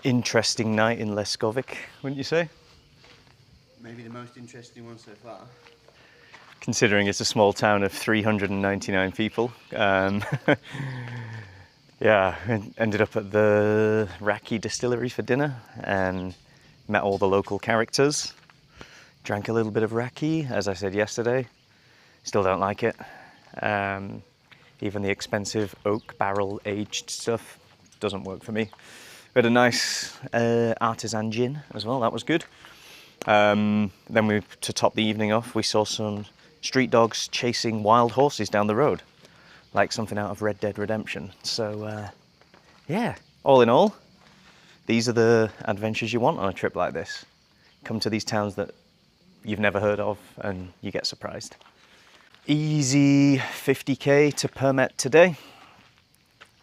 interesting night in Leskovik, wouldn't you say? Maybe the most interesting one so far. Considering it's a small town of 399 people. Yeah, ended up at the Raki distillery for dinner and met all the local characters. Drank a little bit of Raki, as I said yesterday. Still don't like it. Even the expensive oak barrel aged stuff doesn't work for me. We had a nice artisan gin as well, that was good. Then to top the evening off, we saw some street dogs chasing wild horses down the road, like something out of Red Dead Redemption. So yeah, all in all, these are the adventures you want on a trip like this. Come to these towns that you've never heard of and you get surprised. Easy 50k to Permet today.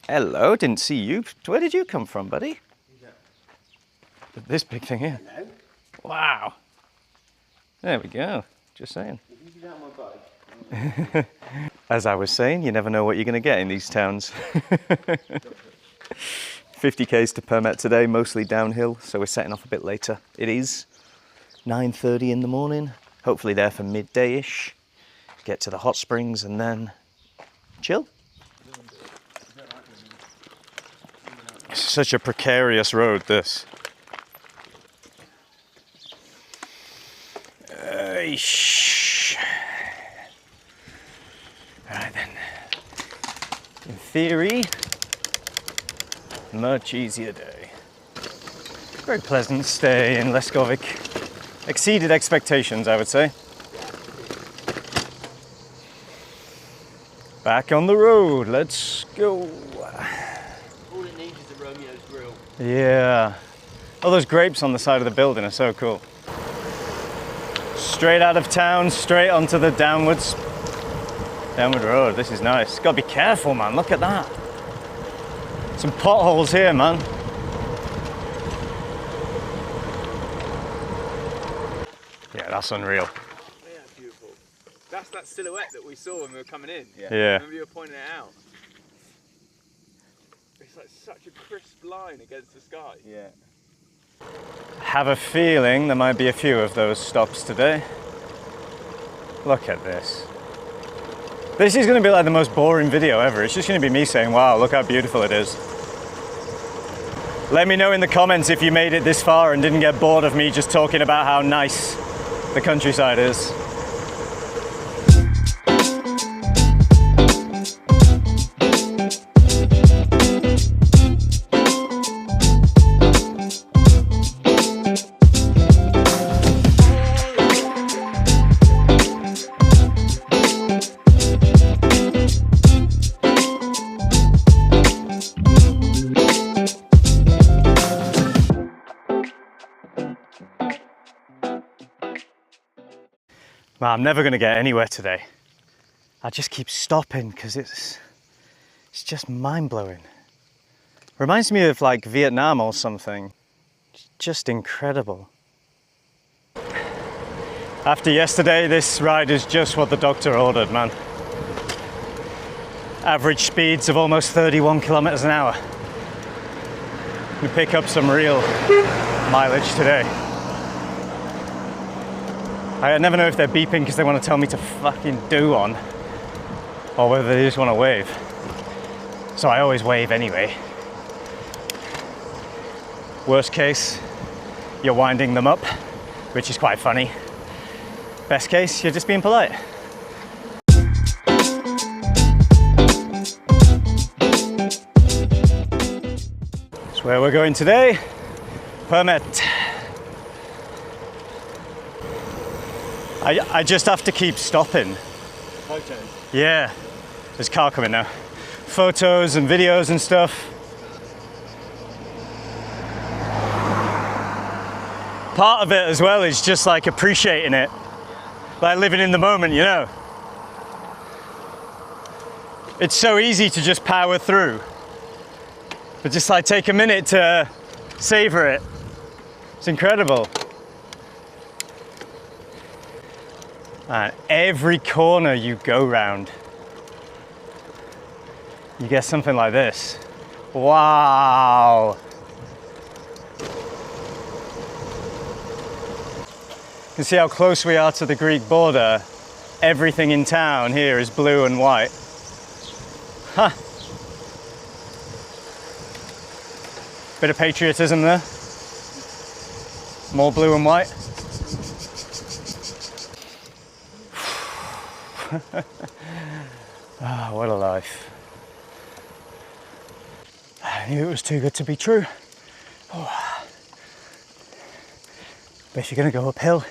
Hello, didn't see you. Where did you come from, buddy? Yeah. This big thing here. Hello. Wow. There we go. Just saying. If you don't my bike. As I was saying, you never know what you're going to get in these towns. 50k's to Permet today, mostly downhill, so we're setting off a bit later. It is 9:30 in the morning, hopefully there for midday-ish. Get to the hot springs and then chill. Such a precarious road, this. Alright then. In theory, much easier day. Very pleasant stay in Leskovik. Exceeded expectations, I would say. Back on the road, let's go. All it needs is a Romeo's grill. Yeah. All those grapes on the side of the building are so cool. Straight out of town, straight onto the downward road. This is nice. Gotta be careful, man. Look at that. Some potholes here, man. Yeah, that's unreal. Yeah, beautiful. That's that silhouette that we saw when we were coming in. Yeah. Remember you were pointing it out? It's like such a crisp line against the sky. Yeah. Have a feeling there might be a few of those stops today. Look at this. This is going to be like the most boring video ever. It's just going to be me saying, wow, look how beautiful it is. Let me know in the comments if you made it this far and didn't get bored of me just talking about how nice the countryside is. Man, I'm never going to get anywhere today. I just keep stopping because it's just mind-blowing. Reminds me of like Vietnam or something. It's just incredible. After yesterday, this ride is just what the doctor ordered, man. Average speeds of almost 31 kilometers an hour. We pick up some real mileage today. I never know if they're beeping because they want to tell me to fucking do on, or whether they just want to wave. So I always wave anyway. Worst case, you're winding them up, which is quite funny. Best case, you're just being polite. That's where we're going today. Permet. I just have to keep stopping. Photos. Yeah, there's a car coming now. Photos and videos and stuff. Part of it as well is just like appreciating it. Like living in the moment, you know. It's so easy to just power through. But just like take a minute to savor it. It's incredible. And every corner you go round, you get something like this. Wow. You see how close we are to the Greek border? Everything in town here is blue and white. Huh. Bit of patriotism there. More blue and white. Ah, what a life. I knew it was too good to be true. Oh. But if you're going to go uphill,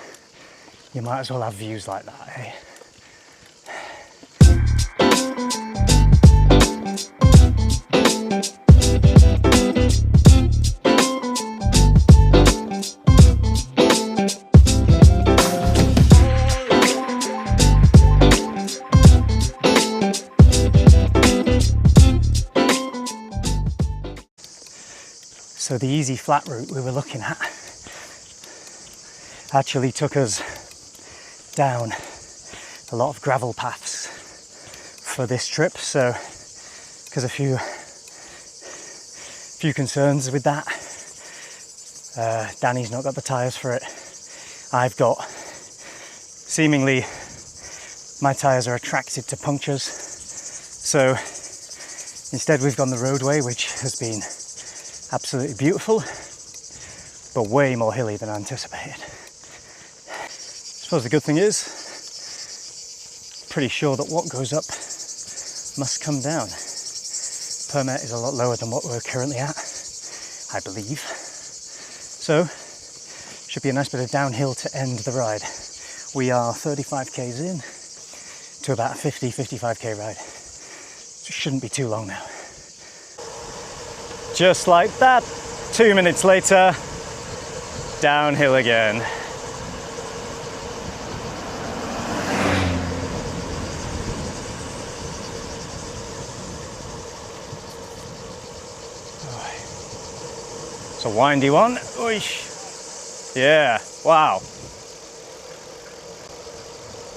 you might as well have views like that, eh? So the easy flat route we were looking at actually took us down a lot of gravel paths for this trip. So because a few concerns with that. Danny's not got the tyres for it. I've got, seemingly my tyres are attracted to punctures. So instead we've gone the roadway, which has been absolutely beautiful, but way more hilly than I anticipated. I suppose the good thing is, pretty sure that what goes up must come down. Permet is a lot lower than what we're currently at, I believe. So, should be a nice bit of downhill to end the ride. We are 35 k's in to about a 55k ride. So it shouldn't be too long now. Just like that, 2 minutes later, downhill again. It's a windy one. Oish. Yeah, wow.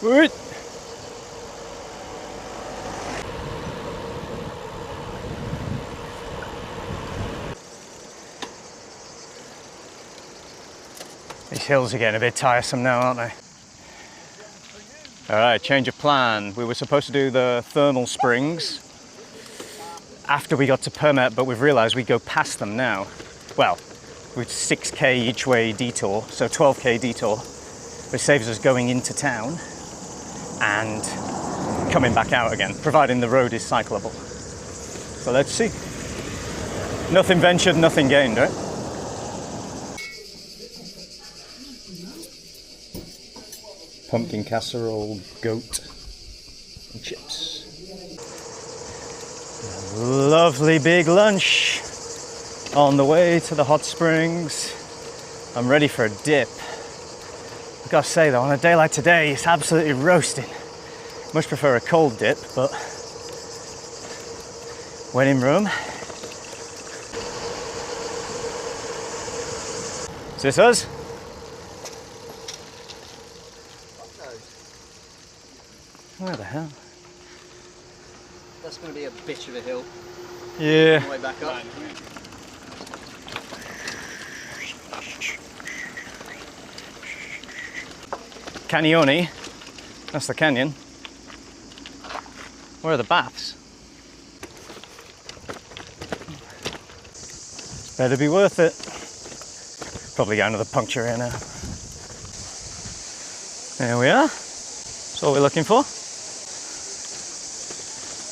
Woot. These hills are getting a bit tiresome now, aren't they? All right, change of plan. We were supposed to do the thermal springs after we got to Permet, but we've realized we go past them now. Well, with 6k each way detour, so 12k detour, which saves us going into town and coming back out again, providing the road is cyclable. So let's see. Nothing ventured, nothing gained, right? Pumpkin casserole, goat, and chips. A lovely big lunch on the way to the hot springs. I'm ready for a dip. I've got to say though, on a day like today, it's absolutely roasting. Much prefer a cold dip, but when in Rome. Is this us? Where the hell? That's going to be a bitch of a hill. Yeah. On the way back up. Canyoni. That's the canyon. Where are the baths? Better be worth it. Probably got another puncture here now. There we are. That's what we're looking for.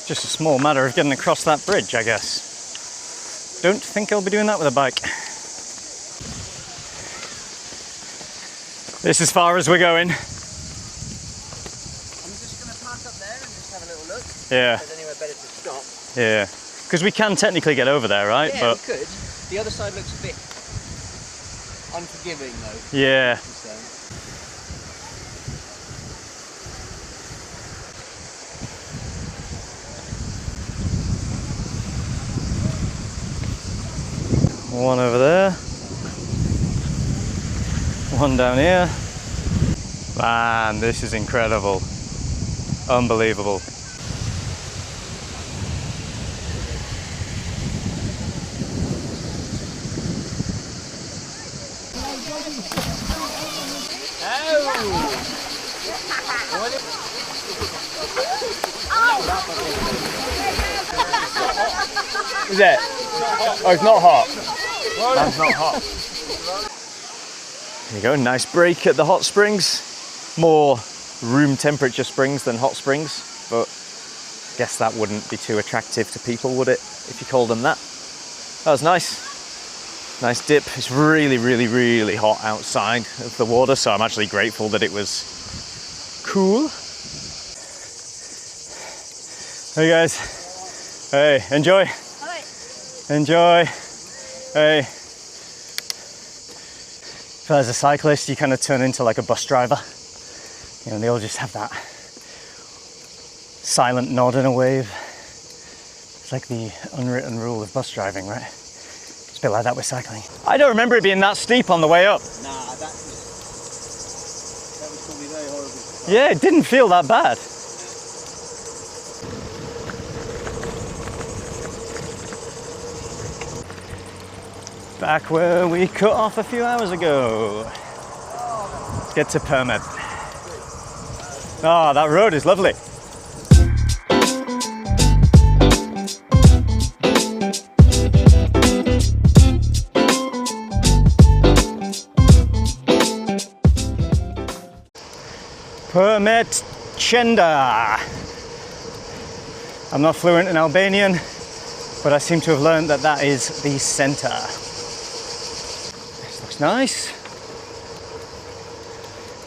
Just a small matter of getting across that bridge, I guess. Don't think I'll be doing that with a bike. This is as far as we're going. I'm just going to park up there and just have a little look. Yeah. If there's anywhere better to stop. Yeah. Because we can technically get over there, right? Yeah, but we could. The other side looks a bit unforgiving though. yeah. So. One over there. One down here. Man, this is incredible. Unbelievable. Is it? Oh, it's not hot. That's not hot. There you go, nice break at the hot springs. More room temperature springs than hot springs, but I guess that wouldn't be too attractive to people, would it, if you called them that? That was nice. Nice dip. It's really, really, really hot outside of the water, so I'm actually grateful that it was cool. Hey guys. Hey, enjoy. Hi. Enjoy. Hey. So as a cyclist, you kind of turn into like a bus driver. You know, they all just have that silent nod and a wave. It's like the unwritten rule of bus driving, right? It's a bit like that with cycling. I don't remember it being that steep on the way up. Nah, that was probably very horrible. Yeah, it didn't feel that bad. Back where we cut off a few hours ago. Let's get to Permet. Oh, that road is lovely. Permet Chenda. I'm not fluent in Albanian, but I seem to have learned that that is the center. This looks nice.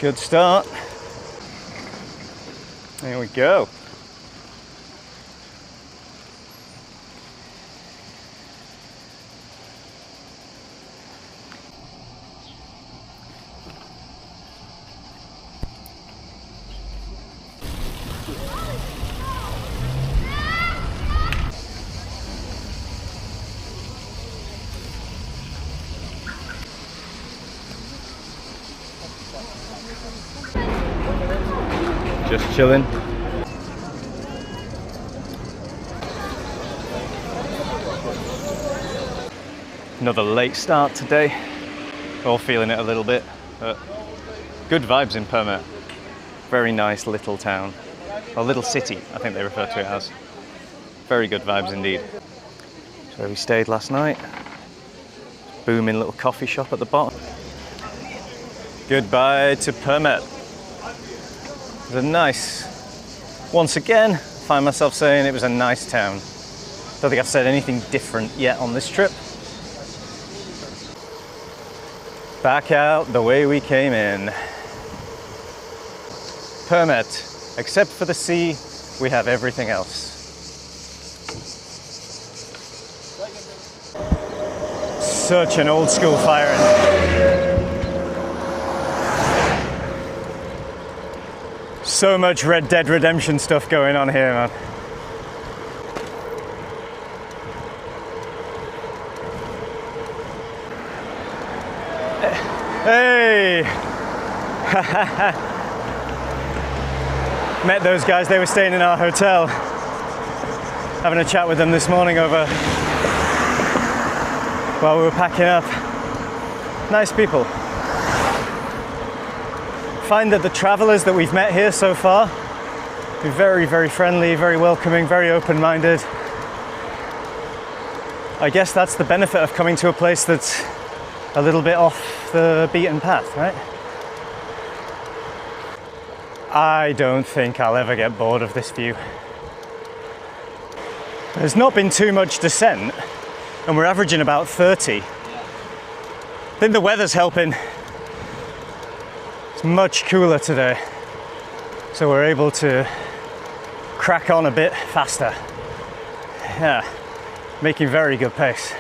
Good start. There we go. Just chilling. Another late start today. All feeling it a little bit, but good vibes in Permet. Very nice little town, or little city, I think they refer to it as. Very good vibes indeed. So we stayed last night. Booming little coffee shop at the bottom. Goodbye to Permet. It was a nice, once again, find myself saying it was a nice town. Don't think I've said anything different yet on this trip. Back out the way we came in. Permet, except for the sea, we have everything else. Such an old school firing. So much Red Dead Redemption stuff going on here, man. Hey! Met those guys, they were staying in our hotel. Having a chat with them this morning over while we were packing up. Nice people. Find that the travelers that we've met here so far are very, very friendly, very welcoming, very open-minded. I guess that's the benefit of coming to a place that's a little bit off the beaten path, right? I don't think I'll ever get bored of this view. There's not been too much descent, and we're averaging about 30. I think the weather's helping. It's much cooler today, so we're able to crack on a bit faster. Yeah, making very good pace.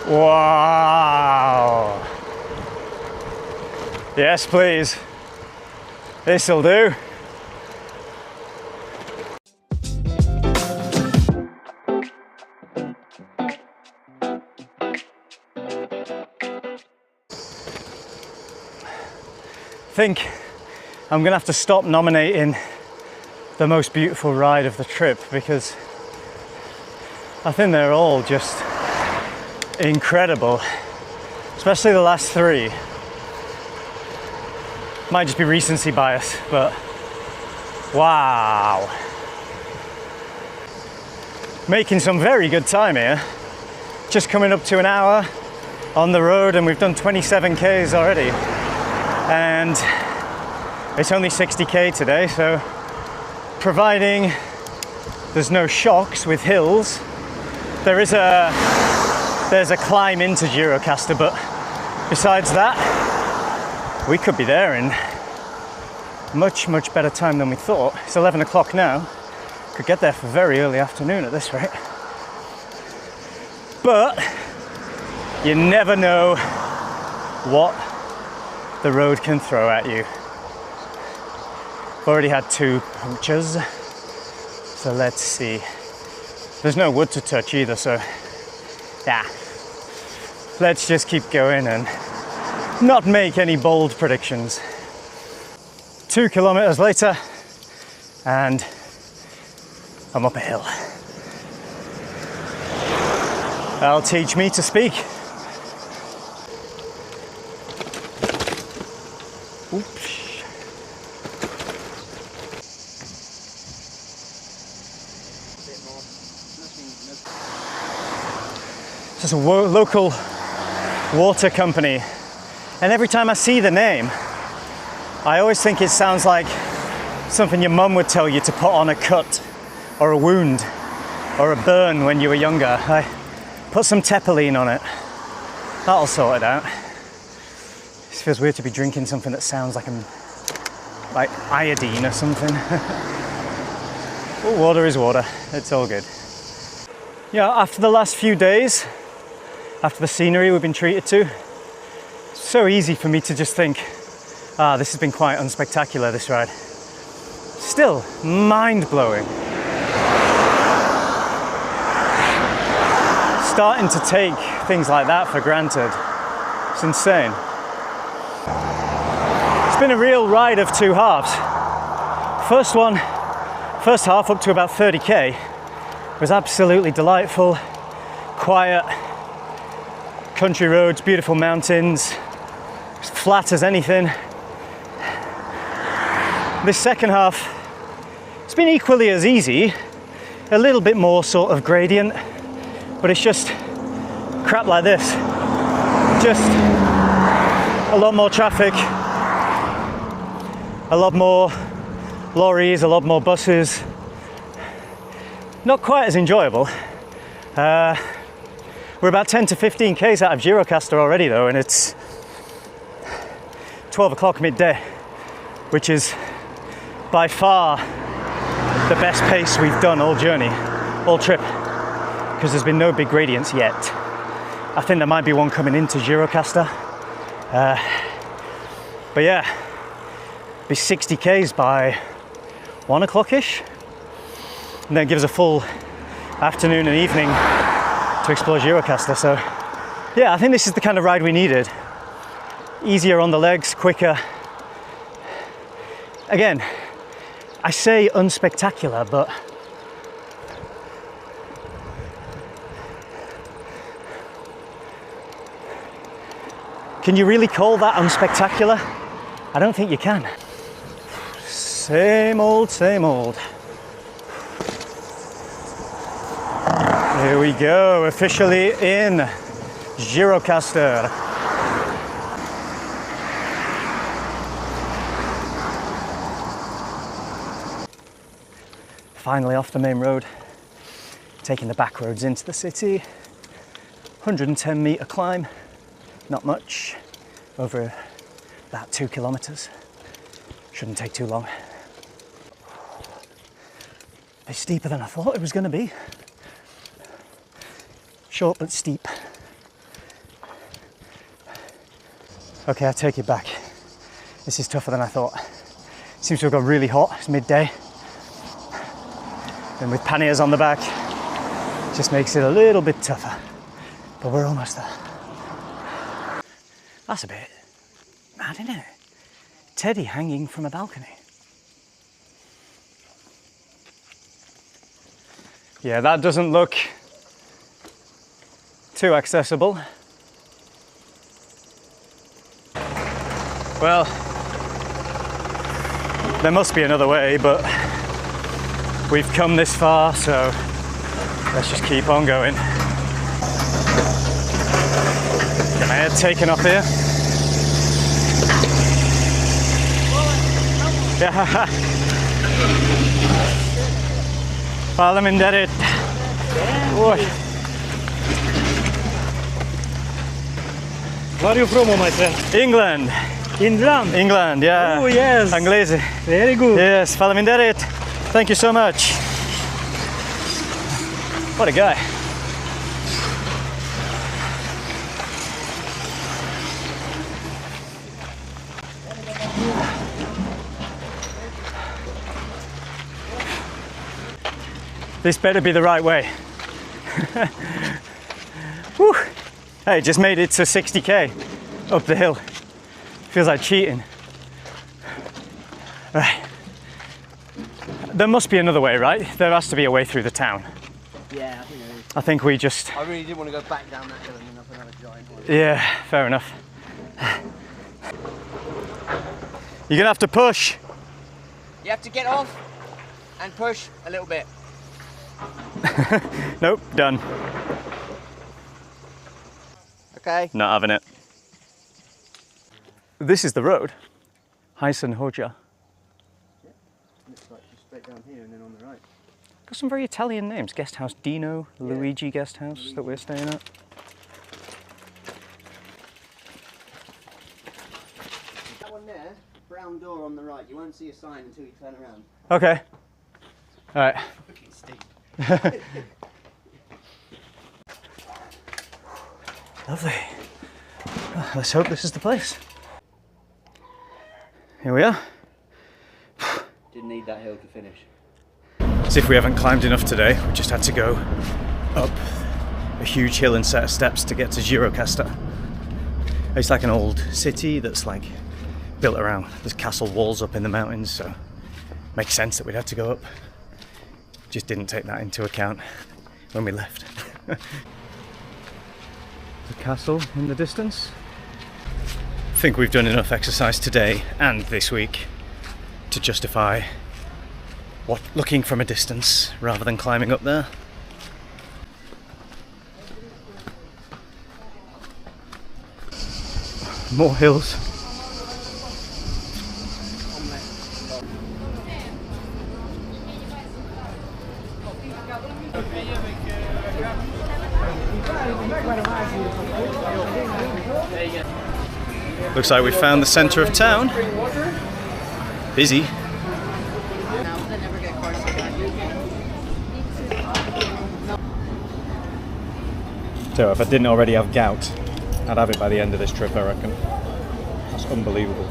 Wow! Yes, please. This'll do. I think I'm gonna have to stop nominating the most beautiful ride of the trip, because I think they're all just incredible, especially the last three. Might just be recency bias, but wow. Making some very good time here. Just coming up to an hour on the road, and we've done 27 Ks already. And it's only 60K today, so providing there's no shocks with hills, there's a climb into Gjirokaster, but besides that, we could be there in much better time than we thought. It's 11 o'clock now. Could get there for very early afternoon at this rate. But you never know what the road can throw at you. I've already had 2 punctures, so let's see. There's no wood to touch either, so yeah. Let's just keep going and not make any bold predictions. 2 kilometers later, and I'm up a hill. That'll teach me to speak. Oops. It's a local water company, and every time I see the name, I always think it sounds like something your mum would tell you to put on a cut or a wound or a burn when you were younger. I put some Tepaline on it. That'll sort it out. It feels weird to be drinking something that sounds like iodine or something. Well, water is water. It's all good. Yeah, after the last few days, after the scenery we've been treated to, it's so easy for me to just think, this has been quite unspectacular, this ride. Still, mind-blowing. Starting to take things like that for granted. It's insane. It's been a real ride of 2 halves. First half up to about 30K was absolutely delightful, quiet, country roads, beautiful mountains, as flat as anything. This second half, it's been equally as easy, a little bit more sort of gradient, but it's just crap like this. Just a lot more traffic, a lot more lorries, a lot more buses. Not quite as enjoyable. We're about 10 to 15 Ks out of Gjirokaster already though, and it's 12 o'clock midday, which is by far the best pace we've done all journey, all trip, because there's been no big gradients yet. I think there might be one coming into Gjirokaster. But yeah, be 60 Ks by 1 o'clock-ish, and then gives a full afternoon and evening to explore Gjirokaster. So yeah, I think this is the kind of ride we needed. Easier on the legs, quicker. Again, I say unspectacular, but can you really call that unspectacular? I don't think you can. Same old, same old. Here we go, officially in Gjirokaster. Finally off the main road, taking the back roads into the city. 110 metre climb, not much, over about 2 kilometres. Shouldn't take too long. A bit steeper than I thought it was going to be. Short but steep. Okay, I take it back. This is tougher than I thought. Seems to have got really hot, it's midday. And with panniers on the back, just makes it a little bit tougher. But we're almost there. That's a bit mad, isn't it? Teddy hanging from a balcony. Yeah, that doesn't look too accessible. Well, there must be another way, but we've come this far, so let's just keep on going. Get my head taken off here. Yeah. Follow me, Derek. Where are you from, my friend? England. England. England, yeah. Oh, yes. Inglese. Very good. Yes, follow me, Derek. Thank you so much. What a guy. This better be the right way. Whew. Hey, just made it to 60k up the hill. Feels like cheating. Right. There must be another way, right? There has to be a way through the town. Yeah, I think there is. I think we just... I really did want to go back down that hill and then up another giant one. Yeah, fair enough. You're gonna have to push. You have to get off and push a little bit. Nope, done. Okay. Not having it. This is the road. Hyson Hoja. Looks like just straight down here and then on the right. Got some very Italian names. Guest House Dino, Luigi Guest House that we're staying at. That one there, brown door on the right. You won't see a sign until you turn around. Okay. All right. Fucking steep. Lovely. Oh, let's hope this is the place. Here we are. Didn't need that hill to finish. As if we haven't climbed enough today, we just had to go up a huge hill and set of steps to get to Gjirokaster. It's like an old city that's like built around, there's castle walls up in the mountains, so it makes sense that we'd have to go up. Just didn't take that into account when we left. The castle in the distance. I think we've done enough exercise today and this week to justify looking from a distance rather than climbing up there. More hills. Looks like we found the centre of town. Busy. So if I didn't already have gout, I'd have it by the end of this trip, I reckon. That's unbelievable.